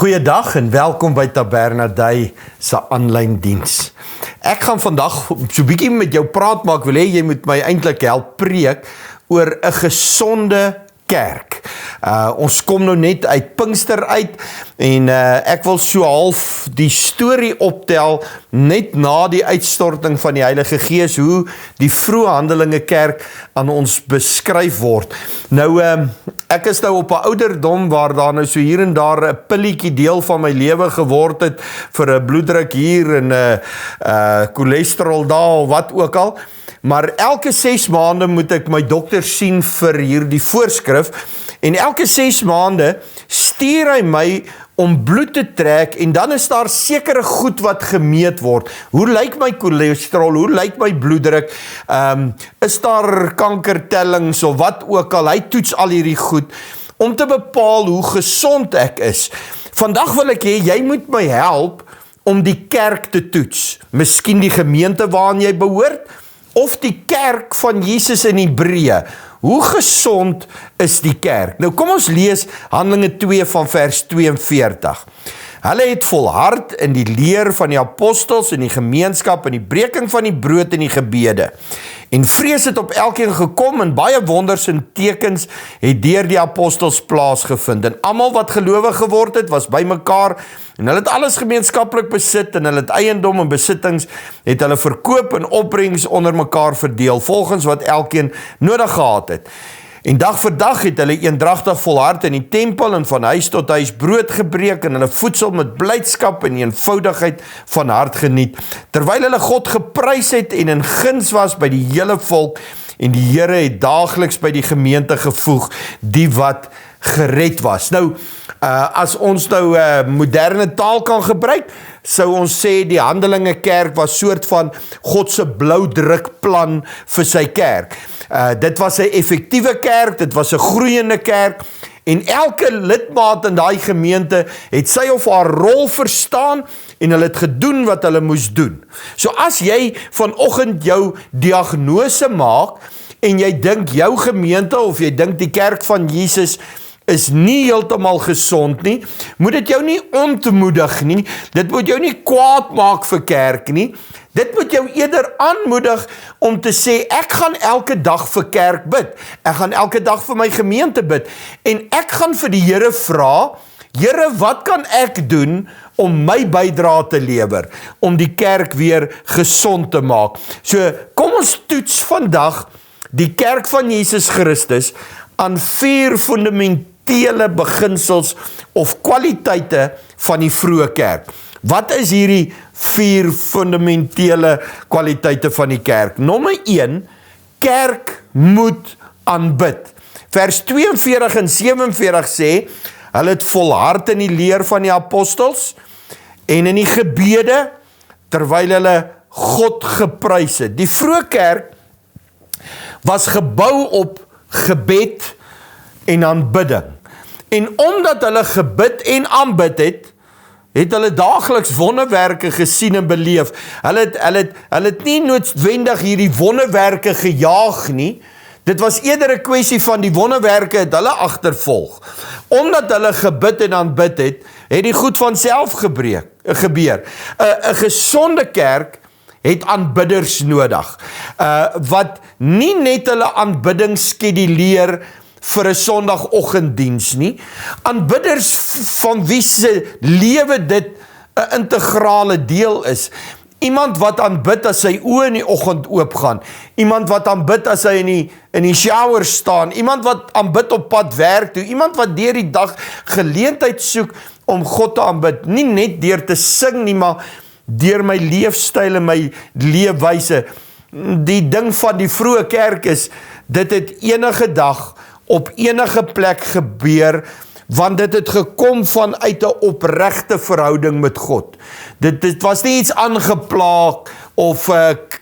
Goeiedag en welkom by Tabernadei se aanlyn diens. Ek gaan vandag so 'n bietjie met jou praat, maar ek wil hê jy moet my eintlik help preek oor 'n gesonde kerk. Ons kom nou net uit Pinkster uit en ek wil so half die storie optel net na die uitstorting van die Heilige Gees, hoe die vroeë Handelinge kerk aan ons beskryf word. Nou, ek is nou op 'n ouderdom waar daar nou so hier en daar 'n pilletjie deel van my lewe geword het vir 'n bloeddruk hier en cholesterol daar of wat ook al. Maar elke 6 maande moet ek my dokter sien vir hierdie voorskrif en elke 6 maande stuur hy my om bloed te trek en dan is daar sekere goed wat gemeet word. Hoe lyk my cholesterol? Hoe lyk my bloeddruk? Is daar kankertellings of wat ook al? Hy toets al hierdie goed om te bepaal hoe gesond ek is. Vandag wil ek hê, jy moet my help om die kerk te toets. Miskien die gemeente waaraan jy behoort, of die kerk van Jesus in Hebreë. Hoe gesond is die kerk? Nou kom ons lees Handelinge 2 van vers 42. Hulle het volhard in die leer van die apostels en die gemeenskap en die breking van die brood en die gebede. En vrees het op elkeen gekom en baie wonders en tekens het deur die apostels plaasgevind. En almal wat gelowig geword het, was bymekaar en hulle het alles gemeenskaplik besit en hulle het eiendom en besittings het hulle verkoop en opbrengs onder mekaar verdeel, volgens wat elkeen nodig gehad het. En dag vir dag het hulle eendragtig volhard in die tempel en van huis tot huis brood gebreek en hulle voedsel met blydskap en eenvoudigheid van hart geniet, terwyl hulle God geprys het en in guns was by die hele volk, en die Here het daagliks by die gemeente gevoeg, die wat gered was. Nou, as ons nou moderne taal kan gebruik, sou ons sê die Handelinge kerk was soort van God se blauwdrukplan vir sy kerk. Dit was 'n effektiewe kerk, dit was 'n groeiende kerk, en elke lidmaat in daai gemeente het sy of haar rol verstaan en hulle het gedoen wat hulle moes doen. So as jy vanoggend jou diagnose maak en jy dink jou gemeente of jy dink die kerk van Jesus is nie heeltemal gesond nie, moet dit jou nie ontmoedig nie, dit moet jou nie kwaad maak vir kerk nie, dit moet jou eerder aanmoedig om te sê, ek gaan elke dag vir kerk bid, ek gaan elke dag vir my gemeente bid, en ek gaan vir die Here vra, Here, wat kan ek doen om my bydrae te lewer, om die kerk weer gesond te maak? So, kom ons toets vandag die kerk van Jesus Christus aan 4 fundamentele beginsels of kwaliteite van die vroeë kerk. Wat is hierdie 4 fundamentele kwaliteite van die kerk? Nommer 1, kerk moet aanbid. Vers 42 en 47 sê, hulle het volhard in die leer van die apostels en in die gebede, terwyl hulle God geprys het. Die vroeë kerk was gebou op gebed en aanbidding. En omdat hulle gebid en aanbid het hulle daagliks wonderwerke gesien en beleef. Hulle het nie noodwendig hierdie wonderwerke gejaag nie. Dit was eerder 'n kwessie van die wonderwerke het hulle agtervolg. Omdat hulle gebid en aanbid het die goed van self gebeur. 'n gesonde kerk het aanbidders nodig, wat nie net hulle aanbidding skeduleer vir 'n Sondagoggenddiens nie, aanbidders van wie se lewe dit 'n integrale deel is. Iemand wat aanbid as sy oë in die oggend oopgaan, iemand wat aanbid as hy in die shower staan, iemand wat aanbid op pad werk toe, iemand wat deur die dag geleentheid soek om God te aanbid, nie net deur te sing nie, maar deur my leefstyl en my leefwyse. Die ding van die vroeë kerk is, dit het enige dag op enige plek gebeur, want dit het gekom vanuit 'n opregte verhouding met God. Dit was nie iets aangeplaak of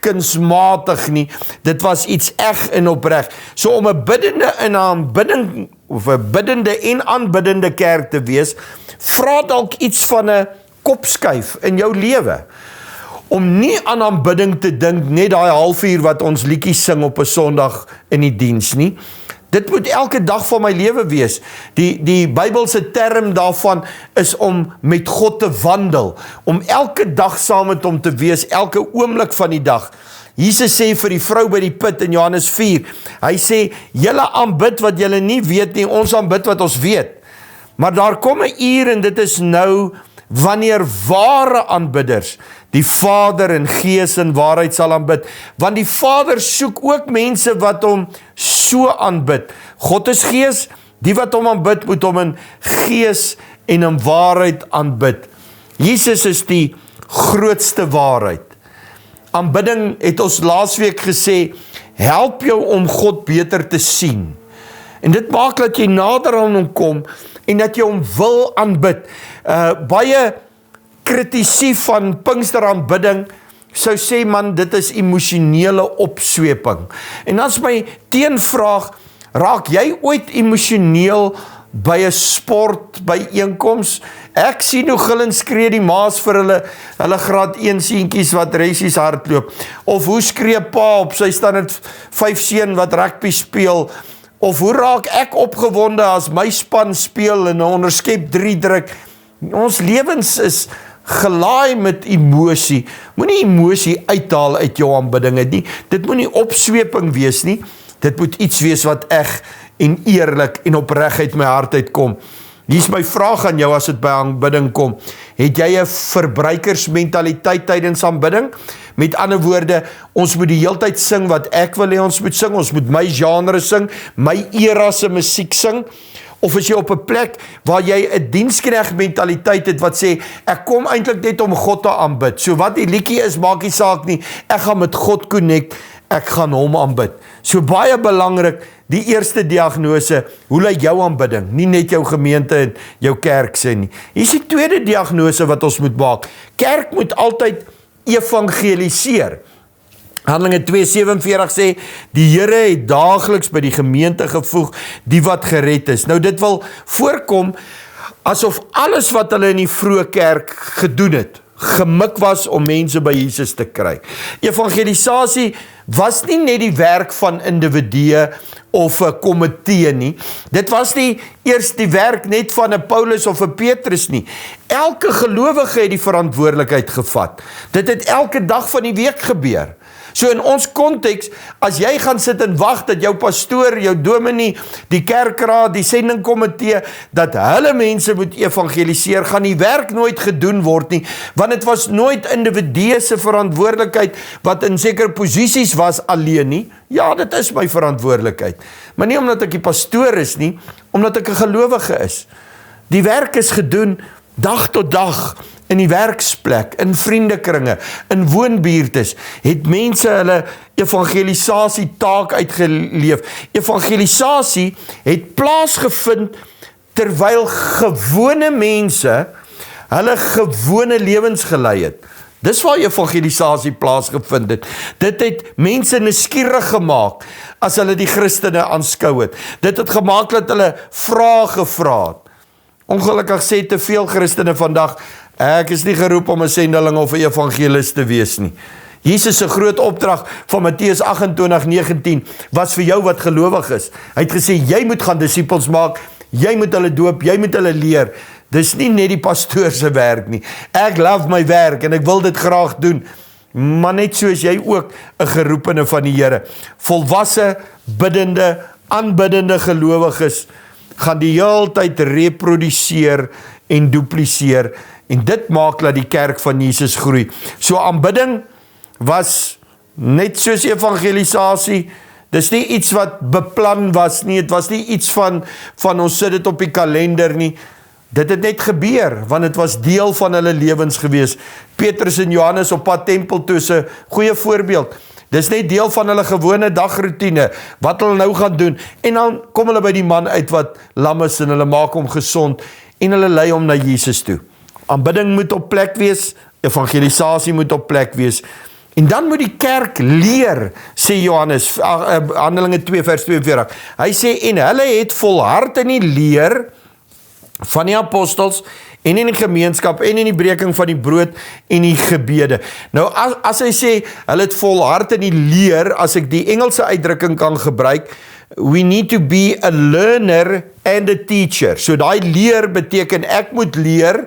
kunsmatig nie, dit was iets eg en opreg. So om 'n biddende en aanbidding, of 'n biddende en aanbiddende kerk te wees, vra dalk iets van 'n kopskuif in jou lewe. Om nie aan aanbidding te dink, net daai halfuur wat ons liedjies sing op 'n Sondag in die diens nie. Dit moet elke dag van my lewe wees. Die Bybelse term daarvan is om met God te wandel, om elke dag saam met hom te wees, elke oomblik van die dag. Jesus sê vir die vrou by die put in Johannes 4, hy sê, julle aanbid wat julle nie weet nie, ons aanbid wat ons weet. Maar daar kom 'n uur en dit is nou, wanneer ware aanbidders die Vader in gees en waarheid sal aanbid, want die Vader soek ook mense wat hom so aanbid. God is gees, die wat hom aanbid moet hom in gees en in waarheid aanbid. Jesus is die grootste waarheid. Aanbidding het ons laasweek gesê, help jou om God beter te sien. En dit maak dat jy nader aan hom kom en dat jy hom wil aanbid. Baie kritisie van Pinksteraanbidding sou sê, man, dit is emosionele opsweping. En as my teenvraag, raak jy ooit emosioneel by 'n sportbyeenkoms? Ek sien hoe gil en skree die maas vir hulle graad 1 seentjies wat resies hardloop, of hoe skree pa op sy standaard 5 seun wat rugby speel, of hoe raak ek opgewonde as my span speel en 'n onderskep 3 druk. Ons lewens is gelaai met emosie. Moenie emosie uithaal uit jou aanbidding uit nie. Dit moenie opsweping wees nie. Dit moet iets wees wat eg en eerlik en opreg uit my hart uitkom. Hier is my vraag aan jou as dit by aanbidding kom. Het jy 'n verbruikersmentaliteit tydens aanbidding? Met ander woorde, ons moet die heeltyd sing wat ek wil hê ons moet sing. Ons moet my genre sing, my era se musiek sing. Of is jy op 'n plek waar jy 'n dienskneg mentaliteit het wat sê, ek kom eintlik net om God te aanbid. So wat die liedjie is, maak nie saak nie. Ek gaan met God connect, ek gaan hom aanbid. So baie belangrik, die eerste diagnose, hoe lyk jou aanbidding? Nie net jou gemeente en jou kerk sê nie. Hier is die tweede diagnose wat ons moet maak. Kerk moet altyd evangeliseer. Handelinge 2:47 sê, die Here het daagliks by die gemeente gevoeg, die wat gered is. Nou dit wil voorkom, asof alles wat hulle in die vroeë kerk gedoen het, gemik was om mense by Jesus te kry. Evangelisasie was nie net die werk van individue of 'n komitee nie. Dit was nie eers die werk net van 'n Paulus of 'n Petrus nie. Elke gelowige het die verantwoordelikheid gevat. Dit het elke dag van die week gebeur. So in ons konteks, as jy gaan sit en wag dat jou pastoor, jou dominee, die kerkraad, die sendingkomitee, dat hulle mense moet evangeliseer, gaan die werk nooit gedoen word nie, want dit was nooit individue se verantwoordelikheid wat in sekere posisies was alleen nie. Ja, dit is my verantwoordelikheid, maar nie omdat ek die pastoor is nie, omdat ek 'n gelowige is. Die werk is gedoen dag tot dag, in die werksplek, in vriendekringe, in woonbuurtes, het mense hulle evangelisasie taak uitgeleef. Evangelisasie het plaasgevind terwyl gewone mense hulle gewone lewens gelei het. Dis waar evangelisasie plaasgevind het. Dit het mense nuuskierig gemaak as hulle die Christene aanskou het. Dit het gemaak dat hulle vrae gevra het. Ongelukkig sê te veel Christene vandag, ek is nie geroep om 'n sendeling of 'n evangelis te wees nie. Jesus se groot opdrag van Matteus 28:19 was vir jou wat gelowig is. Hy het gesê, jy moet gaan disippels maak, jy moet hulle doop, jy moet hulle leer. Dis nie net die pastoor se werk nie. Ek love my werk en ek wil dit graag doen, maar net soos jy ook 'n geroepene van die Here. Volwasse, biddende, aanbiddende gelowiges gaan die hele tyd reproduseer en dupliseer, en dit maak dat die kerk van Jesus groei. So aanbidding was net soos evangelisasie. Dis nie iets wat beplan was nie, het was nie iets van ons sit dit op die kalender nie. Dit het net gebeur, want het was deel van hulle lewens gewees. Petrus en Johannes op pad tempel toe is 'n goeie voorbeeld. Dis net deel van hulle gewone dagroetine, wat hulle nou gaan doen, en dan kom hulle by die man uit wat lam is, en hulle maak hom gesond, en hulle lei hom na Jesus toe. Aanbidding moet op plek wees, evangelisasie moet op plek wees, en dan moet die kerk leer, sê Johannes, Handelinge 2 vers 42, hy sê, en hulle het volhard in die leer van die apostels, en in die gemeenskap, en in die breking van die brood, en die gebede. Nou, as hy sê, hulle het volhard in die leer, as ek die Engelse uitdrukking kan gebruik, we need to be a learner and a teacher. So daai leer beteken ek moet leer,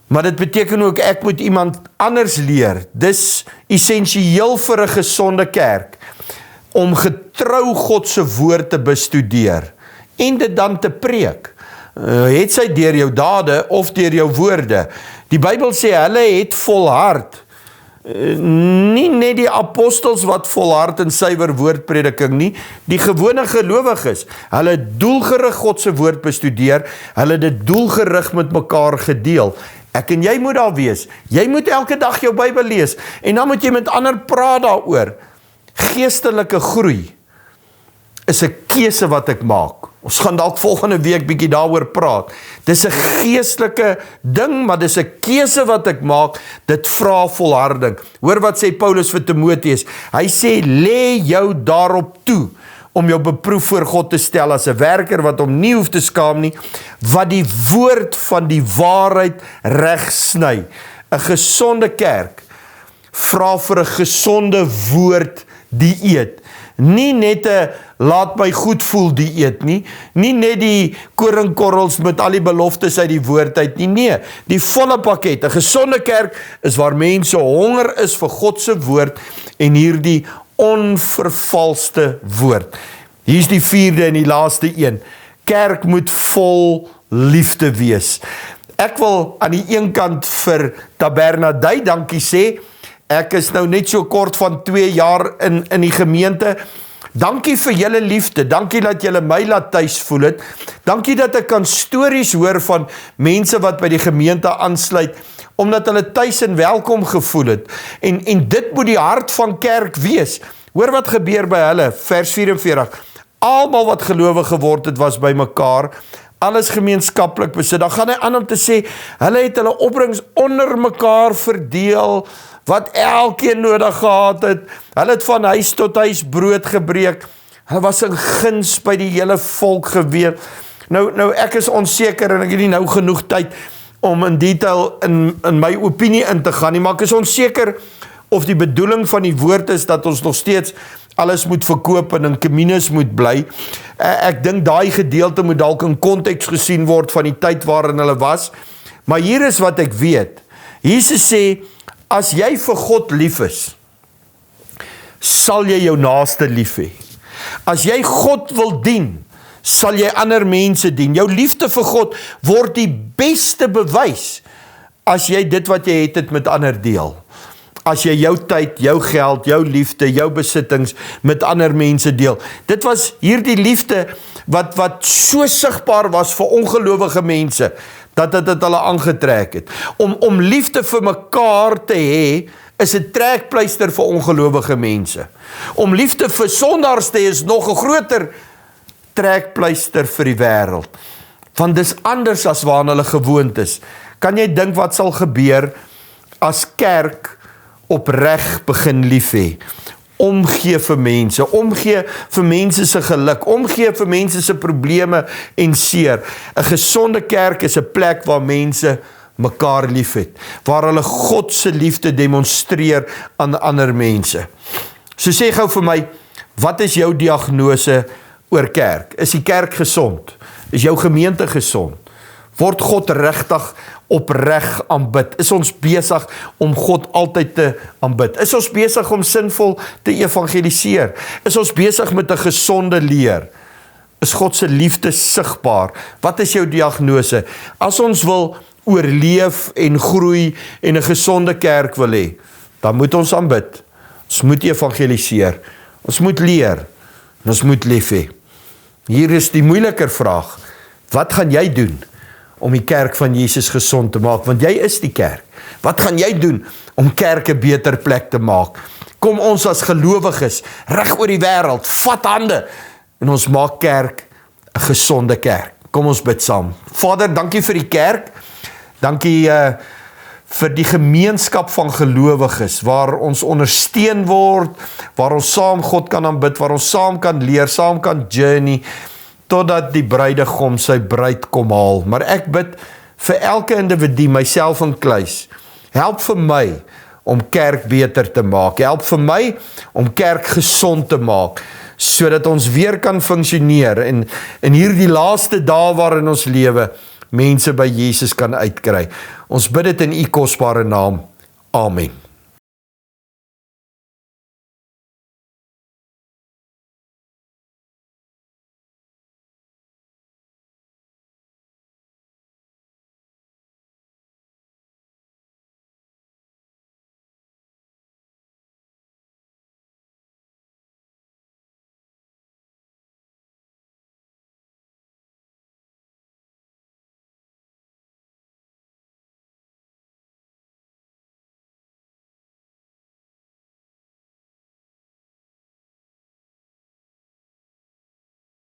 maar dit beteken ook ek moet iemand anders leer. Dis essensieel vir 'n gesonde kerk, om getrou God se woord te bestudeer, en dit dan te preek. Het sy deur jou dade of deur jou woorde. Die Bybel sê, hulle het volhard. Nie net die apostels wat volhard in suiwer woordprediking nie, die gewone gelowiges. Hulle het doelgerig God se woord bestudeer, hulle het dit doelgerig met mekaar gedeel. Ek en jy moet daar wees. Jy moet elke dag jou Bybel lees, en dan moet jy met ander praat daaroor. Geestelike groei is 'n keuse wat ek maak. Ons gaan dalk volgende week bietjie daaroor praat. Dis 'n geestelike ding, maar dis 'n keuse wat ek maak. Dit vra volharding. Hoor wat sê Paulus vir Timoteus. Hy sê, lê jou daarop toe, om jou beproef voor God te stel as 'n werker wat hom nie hoef te skaam nie, wat die woord van die waarheid reg sny. 'n Gesonde kerk vra vir 'n gesonde woord dieet. Nie net 'n laat my goed voel dieet nie, nie net die koringkorrels met al die beloftes uit die woord uit nie, nee, die volle pakket. 'n Gesonde kerk is waar mense honger is vir God se woord en hierdie onvervalste woord. Hier is die 4de en die laaste een. Kerk moet vol liefde wees. Ek wil aan die een kant vir Tabernadei dankie sê. Ek is nou net so kort van 2 jaar in die gemeente. Dankie vir julle liefde, dankie dat julle my laat tuis voel het. Dankie dat ek kan stories hoor van mense wat by die gemeente aansluit, omdat hulle tuis en welkom gevoel het. En dit moet die hart van kerk wees. Hoor wat gebeur by hulle, vers 44. Almal wat gelowig geword het, was by mekaar, alles gemeenskaplik besit. Dan gaan hy aan om te sê, hulle het hulle opbrengs onder mekaar verdeel, wat elkeen nodig gehad het. Hulle het van huis tot huis brood gebreek. Hulle was in guns by die hele volk gewees. Nou ek is onseker en ek het nie nou genoeg tyd om in detail in my opinie in te gaan nie, maar ek is onseker of die bedoeling van die woord is dat ons nog steeds alles moet verkoop en in kommunes moet bly. Ek dink daai gedeelte moet dalk in konteks gesien word van die tyd waarin hulle was. Maar hier is wat ek weet. Jesus sê, as jy vir God lief is, sal jy jou naaste lief hê. As jy God wil dien, sal jy ander mense dien. Jou liefde vir God word die beste bewys as jy dit wat jy het met ander deel. As jy jou tyd, jou geld, jou liefde, jou besittings met ander mense deel. Dit was hierdie liefde wat so sigbaar was vir ongelowige mense, dat dit hulle aangetrek het. Om liefde vir mekaar te hê, is 'n trekpleister vir ongelowige mense. Om liefde vir sondaars te hê, is nog 'n groter trekpleister vir die wêreld. Want dis anders as waarna hulle gewoond is. Kan jy dink wat sal gebeur as kerk opreg begin lief hê? Omgee vir mense, omgee vir mense se geluk, omgee vir mense se probleme en seer. 'n Gesonde kerk is 'n plek waar mense mekaar lief het, waar hulle God se liefde demonstreer aan ander mense. So sê gou vir my, wat is jou diagnose oor kerk? Is die kerk gesond? Is jou gemeente gesond? Word God regtig opreg aanbid? Is ons besig om God altyd te aanbid? Is ons besig om sinvol te evangeliseer? Is ons besig met 'n gesonde leer? Is God se liefde sigbaar? Wat is jou diagnose? As ons wil oorleef en groei en 'n gesonde kerk wil hê, dan moet ons aanbid. Ons moet evangeliseer. Ons moet leer. En ons moet lief hê. Hier is die moeiliker vraag. Wat gaan jy doen om die kerk van Jesus gesond te maak? Want jy is die kerk. Wat gaan jy doen om kerk 'n beter plek te maak? Kom ons as gelowiges reg oor die wêreld, vat hande en ons maak kerk 'n gesonde kerk. Kom ons bid saam. Vader, dankie vir die kerk. Dankie vir die gemeenskap van gelowiges, waar ons ondersteun word, waar ons saam God kan aanbid, waar ons saam kan leer, saam kan journey, totdat die bruidegom sy bruid kom haal. Maar ek bid vir elke individu, myself inkluis, help vir my om kerk beter te maak, help vir my om kerk gesond te maak, sodat ons weer kan funksioneer en in hierdie laaste dae waarin ons lewe, mense by Jesus kan uitkry. Ons bid dit in U kosbare naam. Amen.